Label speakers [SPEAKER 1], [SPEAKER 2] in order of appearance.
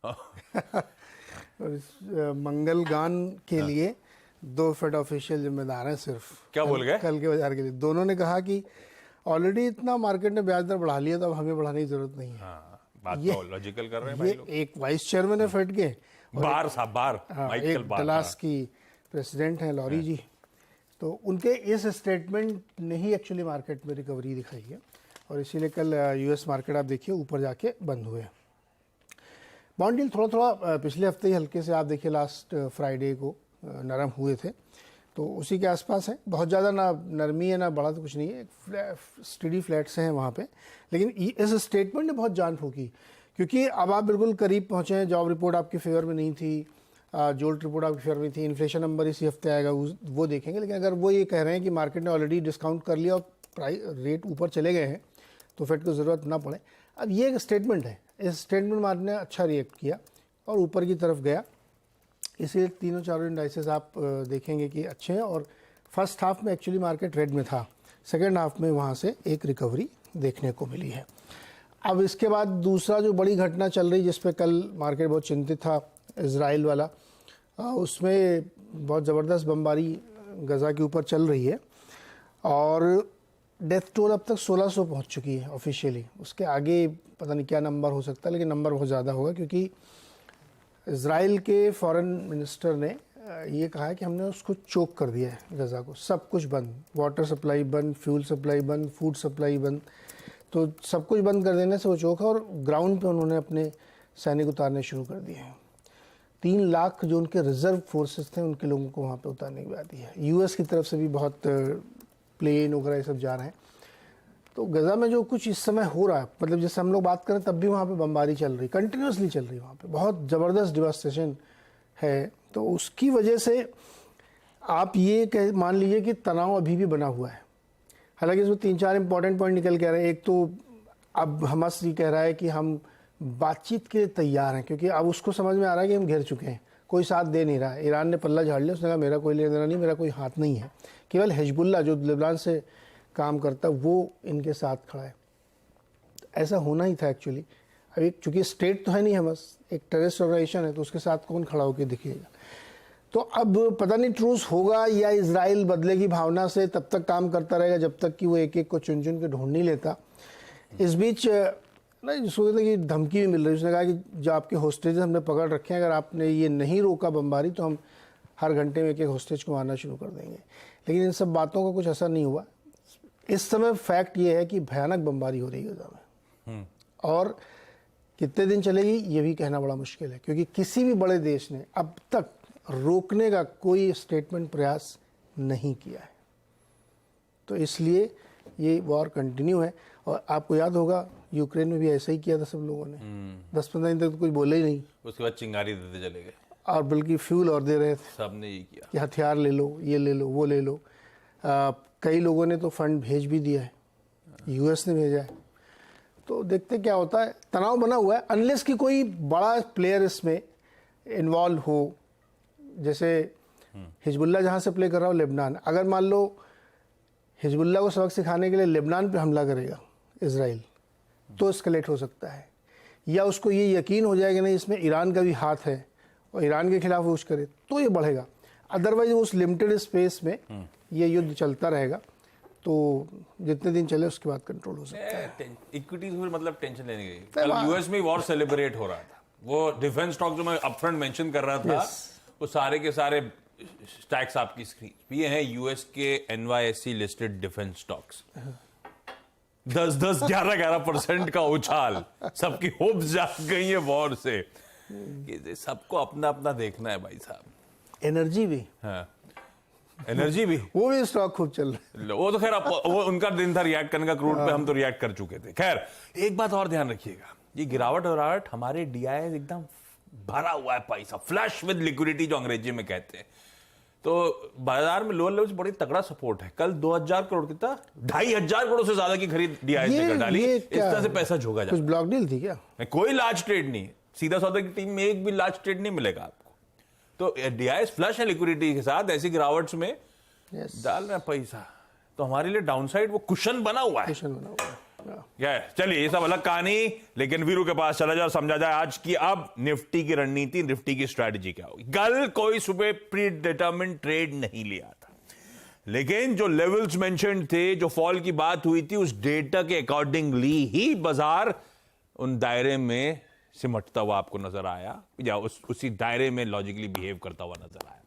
[SPEAKER 1] और इस मंगल गान के लिए 2 फेड ऑफिशियल जिम्मेदार हैं सिर्फ।
[SPEAKER 2] क्या बोल गए?
[SPEAKER 1] कल के बाजार के लिए दोनों ने कहा कि ऑलरेडी इतना मार्केट ने ब्याज दर बढ़ा लिया, तो अब हमें बढ़ाने की जरूरत नहीं है।
[SPEAKER 2] बात तो लॉजिकल कर रहे हैं भाई लोग।
[SPEAKER 1] एक वाइस चेयरमैन है फेड के,
[SPEAKER 2] बार साहब, बार माइकल
[SPEAKER 1] एक
[SPEAKER 2] बार,
[SPEAKER 1] डलास की प्रेसिडेंट हैं लॉरी जी। तो उनके इस स्टेटमेंट ने ही एक्चुअली मार्केट में रिकवरी दिखाई है, और इसीलिए कल यूएस मार्केट आप देखिए ऊपर जाके बंद हुए। बॉन्ड यील्ड थोड़ा थोड़ा पिछले हफ्ते ही हल्के से आप देखिए लास्ट फ्राइडे को नरम हुए थे, तो उसी के आसपास है। बहुत ज़्यादा ना नरमी है ना बड़ा, तो कुछ नहीं है, स्टडी फ्लैट से हैं वहाँ पे। लेकिन इस स्टेटमेंट ने बहुत जान फूकी, क्योंकि अब आप बिल्कुल करीब पहुँचे हैं। जॉब रिपोर्ट आपके फेवर में नहीं थी, जोल्ट रिपोर्ट आपके फेवर में थी, इन्फ्लेशन नंबर इसी हफ्ते आएगा, वो देखेंगे। लेकिन अगर वो ये कह रहे हैं कि मार्केट ने ऑलरेडी डिस्काउंट कर लिया और प्राइस रेट ऊपर चले गए हैं, तो फेड को ज़रूरत ना पड़े। अब ये एक स्टेटमेंट है, इस स्टेटमेंट मार्केट ने अच्छा रिएक्ट किया और ऊपर की तरफ गया। इसलिए तीनों चारों इंडाइसेस आप देखेंगे कि अच्छे हैं, और फर्स्ट हाफ में एक्चुअली मार्केट रेड में था, सेकेंड हाफ में वहाँ से एक रिकवरी देखने को मिली है। अब इसके बाद दूसरा जो बड़ी घटना चल रही, जिस पे कल मार्केट बहुत चिंतित था, इजराइल वाला, उसमें बहुत ज़बरदस्त बमबारी गज़ा के ऊपर चल रही है, और डेथ टोल अब तक 1600 पहुंच चुकी है ऑफिशियली। उसके आगे पता नहीं क्या नंबर हो सकता है, लेकिन नंबर बहुत ज़्यादा होगा, क्योंकि इजराइल के फॉरेन मिनिस्टर ने ये कहा है कि हमने उसको चोक कर दिया है गज़ा को, सब कुछ बंद, वाटर सप्लाई बंद, फ्यूल सप्लाई बंद, फूड सप्लाई बंद, तो सब कुछ बंद कर देने से वो चोक है। और ग्राउंड पे उन्होंने अपने सैनिक उतारने शुरू कर दिए हैं। 3 लाख जो उनके रिजर्व फोर्सेस थे, उनके लोगों को वहाँ पे उतारने की बात है। यूएस की तरफ से भी बहुत प्लेन वगैरह ये सब जा रहे हैं। तो गज़ा में जो कुछ इस समय हो रहा है, मतलब जैसे हम लोग बात करें तब भी वहाँ पे बमबारी चल रही, कंटिन्यूसली चल रही, वहाँ पे बहुत ज़बरदस्त डिवास्टेशन है। तो उसकी वजह से आप ये मान लीजिए कि तनाव अभी भी बना हुआ है। हालांकि इसमें 3-4 इंपॉर्टेंट पॉइंट निकल के आ रहे हैं। एक तो अब हमास ये कह रहा है कि हम बातचीत के लिए तैयार हैं, क्योंकि अब उसको समझ में आ रहा है कि हम घिर चुके हैं, कोई साथ दे नहीं रहा है। ईरान ने पल्ला झाड़ लिया, उसने कहा मेरा कोई लेना देना नहीं, मेरा कोई हाथ नहीं है। केवल हिजबुल्लाह जो लेबनान से काम करता है वो इनके साथ खड़ा है। ऐसा होना ही था एक्चुअली। अब एक चूँकि स्टेट तो है नहीं हमास, एक टेररिस्ट ऑर्गेनाइजेशन है, तो उसके साथ कौन खड़ा होकर दिखेगा। तो अब पता नहीं ट्रूस होगा या इजराइल बदले की भावना से तब तक काम करता रहेगा जब तक कि वो एक एक को चुन चुन के ढूंढ नहीं लेता। इस बीच ना जिसको कि धमकी भी मिल रही है, उसने कहा कि जो आपके होस्टेज हमने पकड़ रखे हैं, अगर आपने ये नहीं रोका बमबारी, तो हम हर घंटे में एक एक होस्टेज को मारना शुरू कर देंगे। लेकिन इन सब बातों का कुछ असर नहीं हुआ। इस समय फैक्ट ये है कि भयानक बमबारी हो रही है गज़ा में, और कितने दिन चलेगी ये भी कहना बड़ा मुश्किल है, क्योंकि किसी भी बड़े देश ने अब तक रोकने का कोई स्टेटमेंट प्रयास नहीं किया है। तो इसलिए ये वॉर कंटिन्यू है। और आपको याद होगा यूक्रेन में भी ऐसा ही किया था सब लोगों ने, 10-15 दिन तक तो कुछ बोले ही नहीं,
[SPEAKER 2] उसके बाद चिंगारी देते चले गए,
[SPEAKER 1] और बल्कि फ्यूल और दे रहे थे।
[SPEAKER 2] सबने ये किया
[SPEAKER 1] कि हथियार ले लो, ये ले लो, वो ले लो। कई लोगों ने तो फंड भेज भी दिया है, यूएस ने भेजा है। तो देखते क्या होता है। तनाव बना हुआ है, अनलेस कि कोई बड़ा प्लेयर इसमें इन्वॉल्व हो, जैसे हिजबुल्लाह जहाँ से प्ले कर रहा हो लेबनान। अगर मान लो हिजबुल्लाह को सबक सिखाने के लिए लेबनान पे हमला करेगा इजराइल, तो एस्केलेट हो सकता है। या उसको ये यकीन हो जाएगा नहीं इसमें ईरान का भी हाथ है, और ईरान के खिलाफ कुछ करे, तो ये बढ़ेगा। अदरवाइज उस लिमिटेड स्पेस में ये युद्ध चलता रहेगा, तो जितने दिन चले उसके बाद कंट्रोल हो सकता है।
[SPEAKER 2] इक्विटीज में मतलब टेंशन लेने गई। कल यूएस में वॉर सेलिब्रेट हो रहा था, वो डिफेंस स्टॉक जो मैं अपफ्रंट मेंशन कर रहा था, वो सारे के सारे स्टैक्स आपकी स्क्रीन ये हैं यूएस के NYSE लिस्टेड डिफेंस स्टॉक्स। 10-11% का उछाल, सबकी होप्स जाग गई है वॉर से। सबको अपना अपना देखना है भाई साहब।
[SPEAKER 1] एनर्जी भी,
[SPEAKER 2] हाँ एनर्जी भी,
[SPEAKER 1] वो भी स्टॉक खूब चल रहा है।
[SPEAKER 2] वो तो खैर वो उनका दिन था रिएक्ट करने का, क्रूड पे हम तो रिएक्ट कर चुके थे। खैर एक बात और ध्यान रखिएगा, ये गिरावट हमारे DII एकदम भरा हुआ है पैसा, फ्लश विद लिक्विडिटी जो अंग्रेजी में कहते हैं। तो बाजार में लोअर लेवल बड़ी तगड़ा सपोर्ट है। कल 2000 करोड़ कितना 2500 करोड़ से ज्यादा की खरीद DII ने कर डाली। इस तरह से पैसा झोंका जाता है।
[SPEAKER 1] कुछ ब्लॉक डील थी क्या?
[SPEAKER 2] कोई लार्ज ट्रेड नहीं, सीधा सौदा की टीम में एक भी लार्ज ट्रेड नहीं मिलेगा आपको। तो DII फ्लश है लिक्विडिटी के साथ, ऐसी गिरावट में डाल रहे हैं पैसा, तो हमारे लिए डाउनसाइड वो कुशन बना हुआ है। क्या है? चलिए ये सब अलग कहानी, लेकिन वीरू के पास चला जाए और समझा जाए आज की अब निफ्टी की रणनीति, निफ्टी की स्ट्रैटेजी क्या होगी। कल कोई सुबह प्री डिटरमिन्ड ट्रेड नहीं लिया था, लेकिन जो लेवल्स मेंशन थे, जो फॉल की बात हुई थी, उस डेटा के अकॉर्डिंगली ही बाजार उन दायरे में सिमटता हुआ आपको नजर आया, या उसी दायरे में लॉजिकली बिहेव करता हुआ नजर आया।